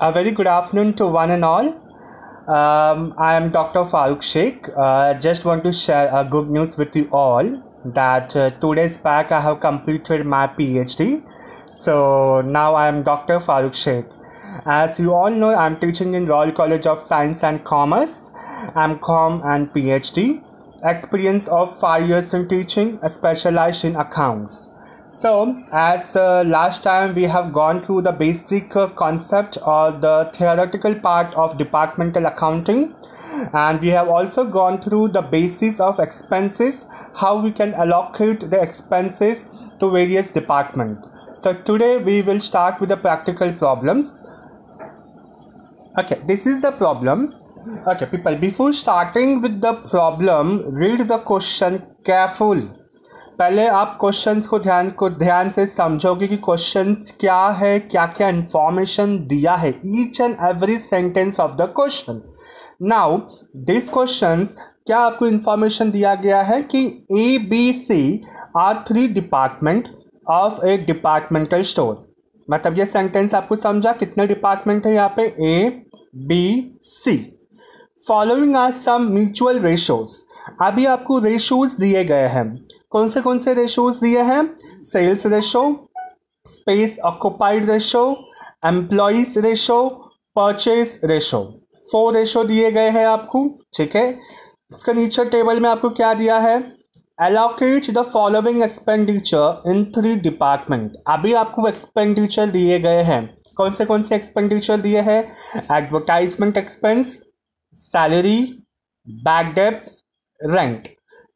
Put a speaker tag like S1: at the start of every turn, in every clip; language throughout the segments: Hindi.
S1: A very good afternoon to one and all. I am Dr. Farooq Sheikh. Just want to share a good news with you all that 2 days back I have completed my PhD. So now I am Dr. Farooq Sheikh. As you all know, I am teaching in Royal College of Science and Commerce, MCom and PhD. Experience of 5 years in teaching, specialized in accounts. So, as last time we have gone through the basic concept or the theoretical part of departmental accounting, and we have also gone through the basis of expenses, how we can allocate the expenses to various departments. So today we will start with the practical problems. Okay, this is the problem. Okay, people, before starting with the problem, read the question carefully. पहले आप क्वेश्चंस को ध्यान से समझोगे कि क्वेश्चंस क्या है, क्या क्या इंफॉर्मेशन दिया है, each and every sentence of the question. Now this questions क्या आपको इंफॉर्मेशन दिया गया है कि ABC are 3 department of a departmental store. मतलब ये सेंटेंस आपको समझा कितने डिपार्टमेंट है यहाँ पे ABC. Following are some mutual ratios. अभी आपको रेशोज दिए गए हैं. कौन से रेशोज दिए हैं? Sales ratio, space occupied ratio, employees ratio, purchase ratio. 4 ratio दिए गए हैं आपको. ठीक है, इसके नीचे टेबल में आपको क्या दिया है? Allocate the following expenditure in 3 department. अभी आपको एक्सपेंडिचर दिए गए हैं. कौन से एक्सपेंडिचर दिए हैं? Advertisement expense, salary, back debts, rent.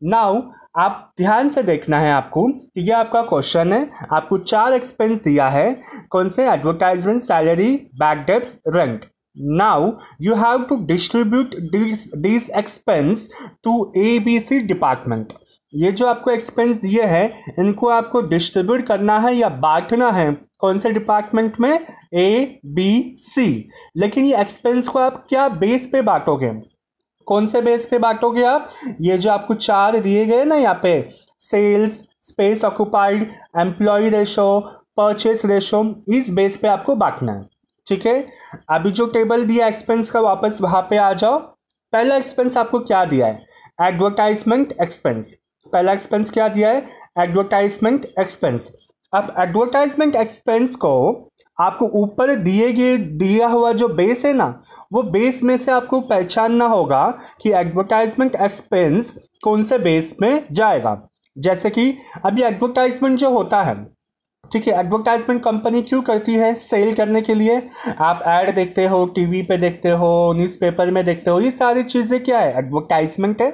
S1: Now आप ध्यान से देखना है आपको कि यह आपका क्वेश्चन है. आपको 4 एक्सपेंस दिया है. कौन से? Advertisement, salary, back debts, rent. Now you have to distribute this expense to ABC department. ये जो आपको एक्सपेंस दिए हैं इनको आपको डिस्ट्रीब्यूट करना है या बांटना है. कौन से डिपार्टमेंट में? ABC. लेकिन ये एक्सपेंस को आप क्या बेस पे बांटोगे? कौन से बेस पे बांटोगे आप? ये जो आपको 4 दिए गए ना यहाँ पे, sales, space occupied, employ ratio, purchase ratio, इस बेस पे आपको बांटना है. ठीक है, अभी जो टेबल दिया एक्सपेंस का वापस वहाँ पे आ जाओ. पहला एक्सपेंस आपको क्या दिया है? Advertisement expense. पहला एक्सपेंस क्या दिया है? Advertisement expense. अब एडवर्टाइजमेंट एक्सपेंस को आपको ऊपर दिया हुआ जो बेस है ना, वो बेस में से आपको पहचानना होगा कि एडवर्टाइजमेंट एक्सपेंस कौन से बेस में जाएगा. जैसे कि अभी एडवर्टाइजमेंट जो होता है, ठीक है, एडवर्टाइजमेंट कंपनी क्यों करती है? सेल करने के लिए. आप ऐड देखते हो, टीवी पे देखते हो, न्यूज़पेपर में देखते हो, ये सारी चीज़ें क्या है? एडवर्टाइजमेंट है.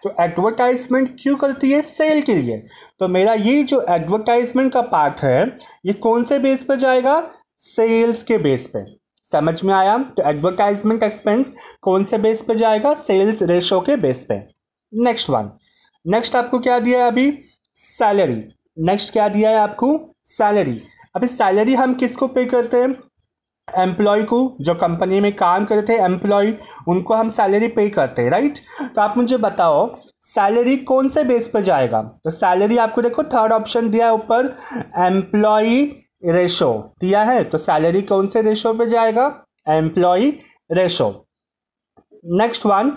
S1: तो एडवर्टाइजमेंट क्यों करती है? सेल के लिए. तो मेरा ये जो एडवर्टाइजमेंट का पार्ट है ये कौन से बेस पर जाएगा? सेल्स के बेस पे. समझ में आया? तो एडवर्टाइजमेंट एक्सपेंस कौन से बेस पे जाएगा? सेल्स रेशो के बेस पे. नेक्स्ट आपको क्या दिया है अभी? सैलरी. नेक्स्ट क्या दिया है आपको? सैलरी. अभी सैलरी हम किसको पे करते हैं? एम्प्लॉय को. जो कंपनी में काम करते हैं एम्प्लॉय, उनको हम सैलरी पे करते हैं, राइट. तो आप मुझे बताओ सैलरी कौन से बेस पर जाएगा? तो सैलरी आपको देखो थर्ड ऑप्शन दिया है ऊपर, एम्प्लॉय रेशो दिया है. तो सैलरी कौन से रेशो पे जाएगा? Employ ratio. Next one,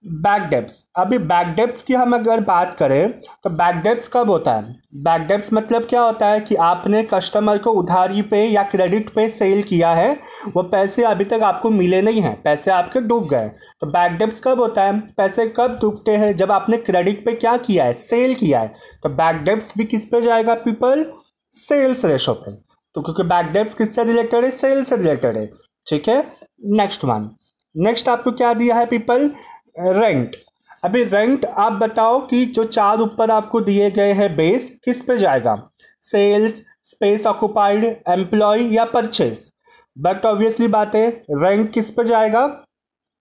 S1: back debts. अभी बैक डेब्ट्स की हम अगर बात करें तो बैक डेब्ट्स कब होता है? बैक डेब्ट्स मतलब क्या होता है कि आपने कस्टमर को उधारी पे या क्रेडिट पे सेल किया है, वो पैसे अभी तक आपको मिले नहीं हैं, पैसे आपके डूब गए. तो बैक डेब्ट्स कब होता है? पैसे कब डूबते हैं? जब आपने क्रेडिट पे क्या किया है? सेल किया है. तो बैक डेब्ट्स भी किस पे जाएगा पीपल? सेल्स रेशो पे. तो क्योंकि बैक डेब्ट्स किससे रिलेटेड है? सेल्स से रिलेटेड है. ठीक है, नेक्स्ट आपको क्या दिया है पीपल? रेंट. अभी रेंट आप बताओ कि जो 4 ऊपर आपको दिए गए हैं बेस, किस पे जाएगा? सेल्स, स्पेस ऑक्युपाइड, एम्प्लॉय या परचेस. बट ऑब्वियसली बात है रेंट किस पे जाएगा?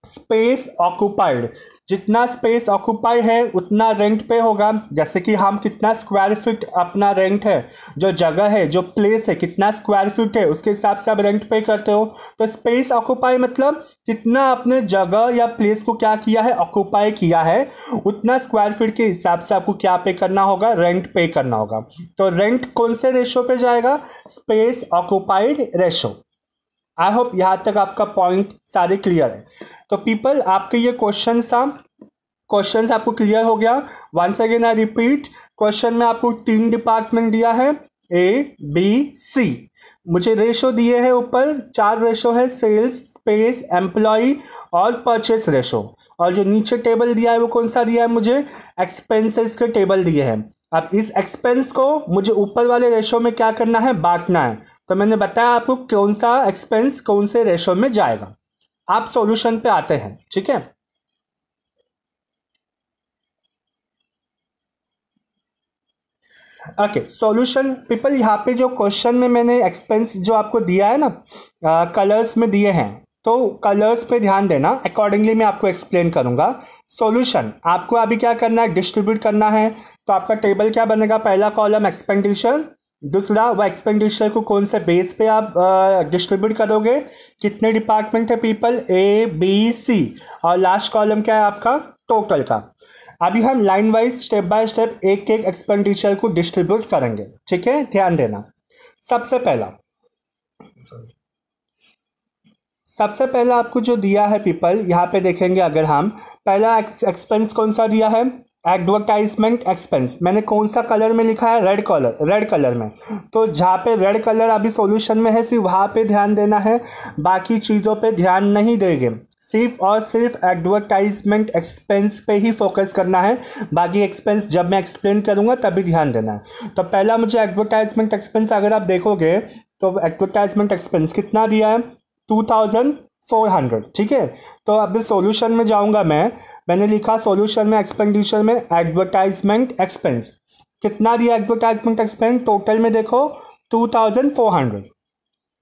S1: Space occupied. जितना स्पेस ऑक्युपाई है उतना रेंट पे होगा. जैसे कि हम कितना स्क्वायर फीट अपना रेंट है, जो जगह है, जो प्लेस है, कितना स्क्वायर फीट है, उसके हिसाब से आप रेंट पे करते हो. तो स्पेस ऑक्युपाई मतलब कितना आपने जगह या प्लेस को क्या किया है? ऑक्युपाई किया है. उतना स्क्वायर फीट के हिसाब से आपको क्या पे करना होगा? रेंट पे करना होगा. तो रेंट कौन से रेशो पे जाएगा? Space occupied ratio. I hope यहाँ तक आपका पॉइंट सारे क्लियर है। तो पीपल आपके ये क्वेश्चन था, क्वेश्चन आपको क्लियर हो गया। Once again I repeat, question में आपको 3 डिपार्टमेंट दिया है, ए बी सी। मुझे रेशो दिए हैं ऊपर, 4 रेशो है, सेल्स, स्पेस, एम्प्लॉय और परचेस रेशो। और जो नीचे टेबल दिया है वो कौन सा दिया है मुझे, एक्सपेंसेस के टेबल दिए हैं। अब इस एक्सपेंस को मुझे ऊपर वाले रेशो में क्या करना है, बांटना है। तो मैंने बताया आपको कौन सा एक्सपेंस कौन से रेशो में जाएगा। आप सॉल्यूशन पे आते हैं, ठीक है। ओके, सॉल्यूशन पीपल, यहाँ पे जो क्वेश्चन में मैंने एक्सपेंस जो आपको दिया है ना, कलर्स में दिए हैं, तो कलर्स पे ध्यान देना, अकॉर्डिंगली मैं आपको एक्सप्लेन करूंगा। सॉल्यूशन आपको अभी क्या करना है, डिस्ट्रीब्यूट करना है। तो आपका टेबल क्या बनेगा, पहला कॉलम एक्सपेंडिचर, दूसरा वो एक्सपेंडिचर को कौन से बेस पे आप डिस्ट्रीब्यूट करोगे, कितने डिपार्टमेंट है पीपल, ए बी सी, और लास्ट कॉलम क्या है आपका, टोटल का। अभी हम line wise step by step एक एक एक्सपेंडिचर को डिस्ट्रीब्यूट करेंगे, ठीक है, ध्यान देना। सबसे पहला आपको जो दिया है पीपल, यहाँ पे देखेंगे अगर हम, पहला एक्सपेंस कौन सा दिया है, एडवर्टाइजमेंट एक्सपेंस। मैंने कौन सा कलर में लिखा है, रेड कलर में। तो जहाँ पे रेड कलर अभी सॉल्यूशन में है, सिर्फ वहाँ पे ध्यान देना है, बाकी चीज़ों पे ध्यान नहीं देंगे। सिर्फ और सिर्फ एडवर्टाइजमेंट एक्सपेंस पे ही फोकस करना है, बाकी एक्सपेंस जब मैं एक्सप्लेन करूँगा तभी ध्यान देना है। तो पहला मुझे एडवर्टाइजमेंट एक्सपेंस, अगर आप देखोगे तो एडवर्टाइजमेंट एक्सपेंस कितना दिया है, 2400, ठीक है। तो अभी सॉल्यूशन में जाऊंगा मैंने लिखा सॉल्यूशन में एक्सपेंडिचर में एडवर्टाइजमेंट एक्सपेंस कितना दिया, एडवर्टाइजमेंट एक्सपेंस टोटल में देखो 2400,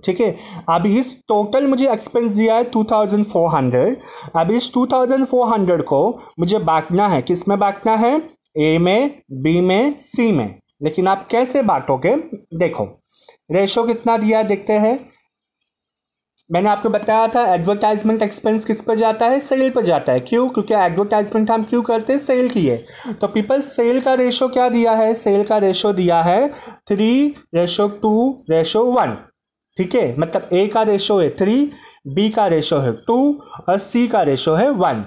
S1: ठीक है। अभी इस टोटल मुझे एक्सपेंस दिया है 2400। अभी इस 2400 को मुझे बांटना है, किस में बांटना है, ए में, बी में, सी में। लेकिन आप कैसे बांटोगे, देखो रेशो कितना दिया है देखते हैं। मैंने आपको बताया था एडवर्टाइजमेंट एक्सपेंस किस पर जाता है, सेल पर जाता है। क्यों, क्योंकि एडवर्टाइजमेंट हम क्यों करते हैं, सेल की है। तो पीपल सेल का रेशो क्या दिया है, सेल का रेशो दिया है 3:2:1, ठीक है। मतलब ए का रेशो है 3, बी का रेशो है 2 और सी का रेशो है 1।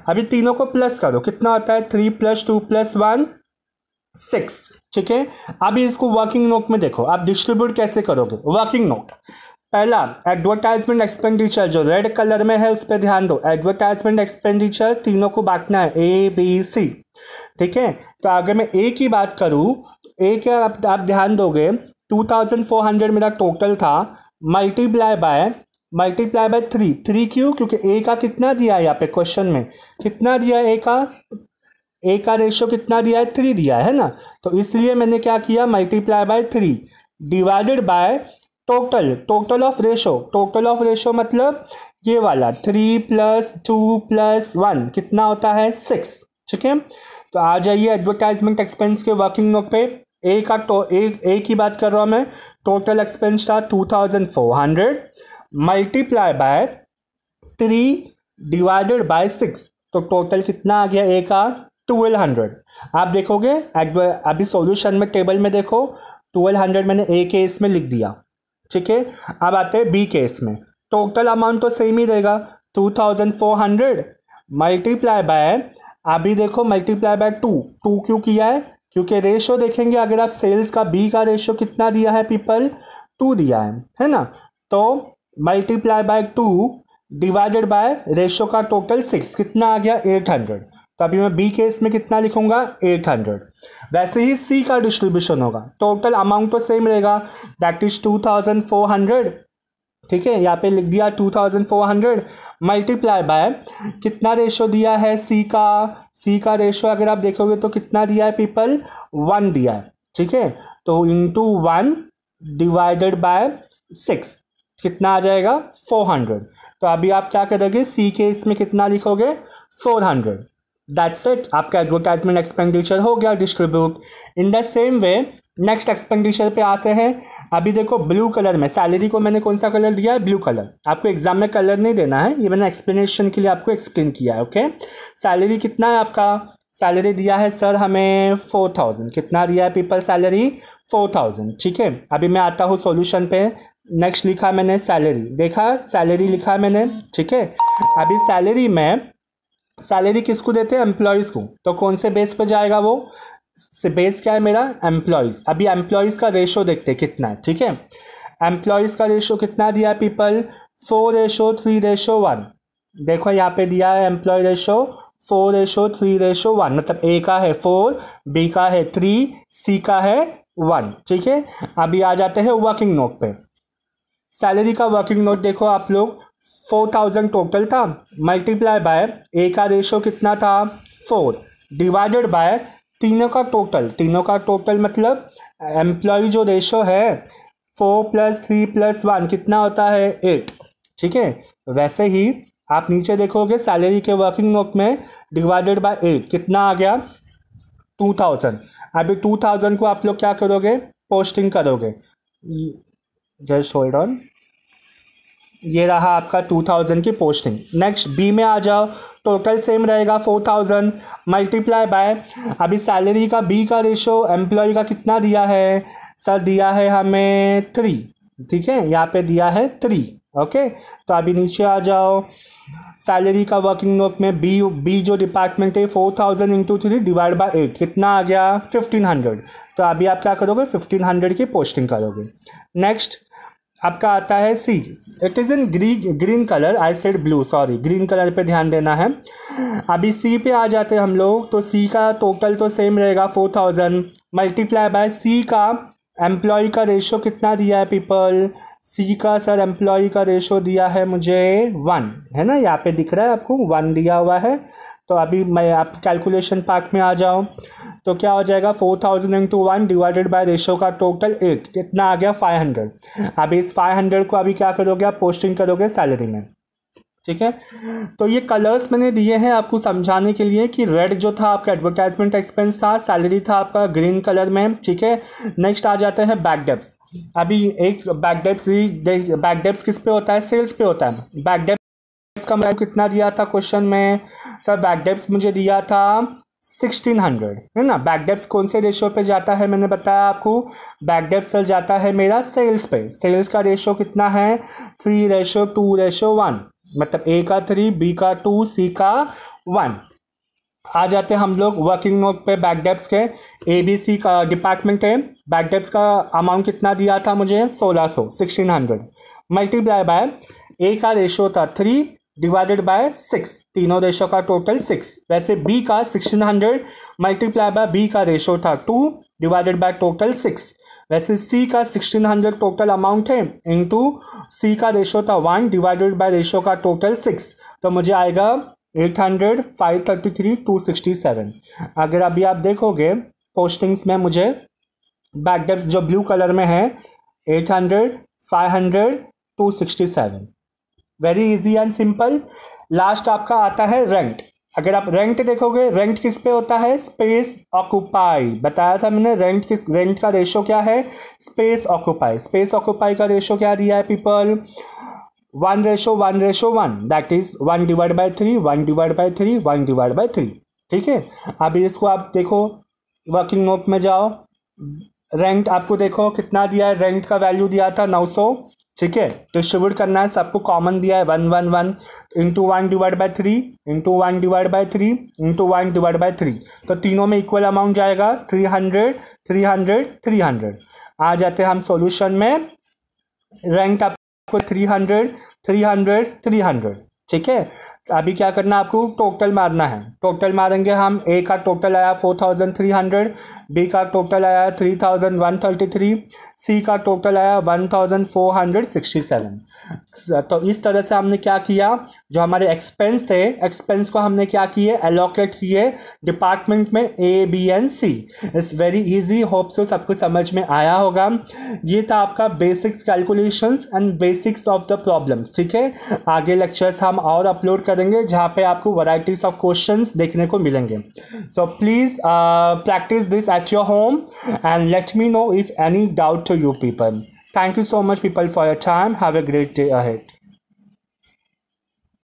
S1: अभी तीनों को प्लस करो, कितना होता है, 3 + 2 + 1 6, ठीक है। अभी इसको वर्किंग नोट में देखो, आप डिस्ट्रीब्यूट कैसे करोगे, वर्किंग नोट। पहला एडवर्टाइजमेंट एक्सपेंडिचर जो रेड कलर में है उस पर ध्यान दो। एडवर्टाइजमेंट एक्सपेंडिचर तीनों को बांटना है, ए बी सी, ठीक है। तो अगर मैं ए की बात करूं, ए क्या आप ध्यान दोगे, 2400 मेरा टोटल था, मल्टीप्लाई बाय 3 क्यों, क्योंकि ए का कितना दिया है यहाँ पे क्वेश्चन में, कितना दिया है ए का रेशो कितना दिया है, 3 दिया है ना। तो इसलिए मैंने क्या किया, multiply by 3 divided by total of ratio मतलब ये वाला 3 + 2 + 1 कितना होता है, 6, ठीक है। तो आ जाइए एडवर्टाइजमेंट एक्सपेंस के वर्किंग नोट पे। ए की बात कर रहा हूँ मैं, टोटल एक्सपेंस था 2400 मल्टीप्लाई बाय 3 डिवाइडेड बाय 6, तो टोटल कितना आ गया ए का, 1200। आप देखोगे अभी सॉल्यूशन में टेबल में देखो 1200 मैंने ए केस में लिख दिया, ठीक है। अब आते हैं बी केस में, टोटल अमाउंट तो सेम ही रहेगा, 2400 मल्टीप्लाई बाय, अभी देखो मल्टीप्लाई बाय 2 क्यों किया है, क्योंकि रेशो देखेंगे अगर आप सेल्स का, बी का रेशो कितना दिया है पीपल, 2 दिया है ना। तो multiply by 2 divided by ratio का टोटल 6 कितना आ गया, 800। तो अभी मैं बी केस में कितना लिखूंगा, 800। वैसे ही सी का डिस्ट्रीब्यूशन होगा, टोटल अमाउंट तो सेम रहेगा, दैट इज 2400, ठीक है। यहाँ पे लिख दिया 2400 मल्टीप्लाई बाय कितना रेशो दिया है सी का रेशो अगर आप देखोगे तो कितना दिया है पीपल, 1 दिया है, ठीक है। तो इंटू 1 डिवाइडेड बाय 6 कितना आ जाएगा, 400। तो अभी आप क्या करोगे, सी के इसमें कितना लिखोगे, 400। दैट्स इट, आपका एडवर्टाइजमेंट एक्सपेंडिचर हो गया distribute. In the same way next expenditure पे आते हैं। अभी देखो ब्लू कलर में सैलरी को मैंने कौन सा कलर दिया है, ब्लू कलर। आपको एग्जाम में कलर नहीं देना है, ये मैंने एक्सप्लेनेशन के लिए आपको एक्सप्लेन किया है, ओके। सैलरी कितना है आपका, सैलरी दिया है सर हमें 4000, कितना दिया है पीपल सैलरी, 4000, ठीक है। अभी मैं आता हूँ सॉल्यूशन पे, नेक्स्ट लिखा मैंने सैलरी, देखा सैलरी लिखा मैंने, ठीक है। अभी सैलरी में सैलरी किसको देते हैं, एम्प्लॉयज़ को, तो कौन से बेस पर जाएगा वो, से बेस क्या है मेरा, एम्प्लॉयज़। अभी एम्प्लॉयज़ का रेशो देखते हैं कितना है, ठीक है। एम्प्लॉयज़ का रेशो कितना दिया है पीपल, 4:3:1। देखो यहाँ पे दिया है एम्प्लॉय रेशो 4:3:1, मतलब ए का है 4, बी का है 3, सी का है 1, ठीक है। अभी आ जाते हैं वर्किंग नोट पे। सैलरी का वर्किंग नोट देखो आप लोग, 4000 टोटल था, मल्टीप्लाई बाय ए का रेशो कितना था 4, डिवाइडेड बाय तीनों का टोटल मतलब एम्प्लॉय जो रेशो है 4 + 3 + 1 कितना होता है 8, ठीक है। वैसे ही आप नीचे देखोगे सैलरी के वर्किंग नोट में डिवाइडेड बाय 8 कितना आ गया 2000। अभी 2000 को आप लोग क्या करोगे, पोस्टिंग करोगे, जस्ट होल्ड ऑन, ये रहा आपका 2000 की पोस्टिंग। नेक्स्ट बी में आ जाओ, टोटल सेम रहेगा 4000 मल्टीप्लाई बाय, अभी सैलरी का बी का रेशो एम्प्लॉय का कितना दिया है सर, दिया है हमें 3, ठीक है, यहाँ पे दिया है 3, ओके। तो अभी नीचे आ जाओ, सैलरी का वर्किंग नोट में बी जो डिपार्टमेंट है 4000 × 3 डिवाइड बाय 8 कितना आ गया 1500। तो अभी आप क्या करोगे 1500 की पोस्टिंग करोगे। नेक्स्ट आपका आता है C, it is in green colour, I said blue, sorry, green colour पे ध्यान देना है। अभी सी पे आ जाते हैं हम लोग, तो सी का टोटल तो सेम रहेगा 4000 मल्टीप्लाई बाय सी का एम्प्लॉय का रेशो कितना दिया है पीपल, सी का सर एम्प्लॉय का रेशो दिया है मुझे 1, है ना, यहाँ पे दिख रहा है आपको 1 दिया हुआ है। तो अभी मैं आप कैलकुलेशन पार्ट में आ जाओ, तो क्या हो जाएगा 4000 × 1 डिवाइडेड बाय रेशो का टोटल 8 कितना आ गया 500। अभी इस 500 को अभी क्या करोगे आप, पोस्टिंग करोगे सैलरी में, ठीक है। तो ये कलर्स मैंने दिए हैं आपको समझाने के लिए कि रेड जो था आपका एडवर्टाइजमेंट एक्सपेंस था, सैलरी था आपका ग्रीन कलर में, ठीक है। नेक्स्ट आ जाते हैं बैक डेप्स। अभी एक बैक डेप्स किस पे होता है, सेल्स पे होता है। बैक डेप्स का मैं कितना दिया था क्वेश्चन में सर, बैक डेप्स मुझे दिया था 1600, है ना। बैक डेप्स कौन से रेशो पे जाता है मैंने बताया आपको, बैक डेप्स सर जाता है मेरा सेल्स पे। सेल्स का रेशो कितना है 3:2:1, मतलब ए का 3, बी का 2, सी का 1। आ जाते हैं हम लोग वर्किंग नोट पे बैक डेप्स के, ए बी सी का डिपार्टमेंट है, बैक डेप्स का अमाउंट कितना दिया था मुझे 1600 मल्टीप्लाई बाय ए का रेशो था 3 डिवाइडेड बाय 6, तीनों रेशो का टोटल 6। वैसे बी का 1600 मल्टीप्लाई बाय बी का रेशो था 2 डिवाइडेड बाय टोटल 6। वैसे सी का 1600 टोटल अमाउंट है इंटू सी का रेशो था 1 डिवाइडेड बाय रेशो का टोटल 6, तो मुझे आएगा 800, 533, 267। अगर अभी आप देखोगे पोस्टिंग्स में मुझे बैक डेप्स जो ब्लू कलर में है 800, 500, 267, very easy and simple. Last आपका आता है रेंट। अगर आप रेंट देखोगे, रेंट किस पे होता है, स्पेस ऑक्यूपाई, बताया था मैंने, रेंट का रेशो क्या है, स्पेस ऑक्यूपाई। स्पेस ऑक्यूपाई का रेशो क्या दिया है people, 1:1:1, that is 1 divide by 3, 1 divide by 3, 1 divide by 3, ठीक है। अभी इसको आप देखो वर्किंग नोट में जाओ, रेंट आपको देखो कितना दिया है, रेंट का वैल्यू दिया था 900, ठीक है। डिस्ट्रीब्यूट करना है, सबको कॉमन दिया है 111 into 1 divide by 3 into 1 divide by 3 into 1 divide by 3, तो तीनों में इक्वल अमाउंट जाएगा 300, 300, 300। आ जाते हैं हम सॉल्यूशन में, रेंट आपको 300, 300, 300, ठीक है। अभी क्या करना है आपको, टोटल मारना है। टोटल मारेंगे हम, ए का टोटल आया 4300, बी का टोटल आया 3133, सी का टोटल आया 1467। तो इस तरह से हमने क्या किया, जो हमारे एक्सपेंस थे, एक्सपेंस को हमने क्या किए, एलोकेट किए डिपार्टमेंट में A B and C. It's very easy, hope so सबको समझ में आया होगा। ये था आपका basics calculations and basics of the problems, ठीक है। आगे लेक्चर्स हम और अपलोड करेंगे जहाँ पे आपको वैराइटीज ऑफ क्वेश्चंस देखने को मिलेंगे। So please practice this at your home and let me know if any doubt to you people. Thank you so much people for your time. Have a great day ahead.